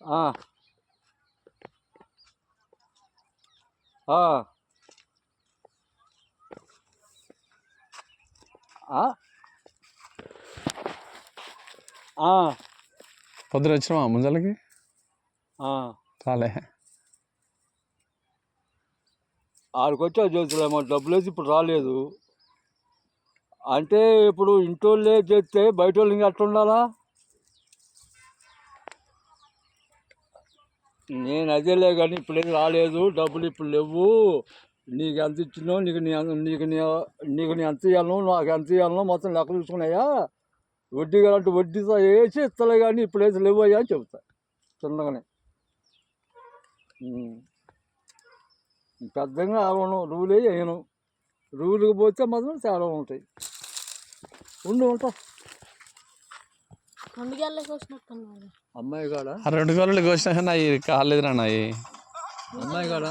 ఆ, ఆ, ఆ, ఆ, పొద్దున వచ్చినావా ముంజలకి ఆ. చాలే. ఆడికొచ్చా చేతులేమో డబ్బులు వేసి ఇప్పుడు రాలేదు అంటే ఇప్పుడు ఇంటోళ్ళే చేస్తే బయట వాళ్ళు ఇంకా అట్లా ఉండాలా. నేను అదేలే కానీ ఇప్పుడేం రాలేదు డబ్బులు ఇప్పుడు లేవు. నీకు ఎంత ఇచ్చినో నీకు నీ ఎంత ఇవ్వాలను నాకు ఎంత ఇవ్వాలను మొత్తం లెక్క చూసుకున్నాయా. వడ్డీ కావాలంటే వడ్డీతో వేసి ఇస్తలే కానీ ఇప్పుడు వేసి లేవు అయ్యా అని చెబుతా చిన్నగానే. పెద్దగా ఆడను రూలే వేయను. రూలుకి పోతే మాత్రం తేడా ఉంటాయి. ఉంటా అమ్మాయి కాడ 2 గోళ్ళు కోసినా కానీ అవి కాలేదు నాన్న. అమ్మాయి కాడ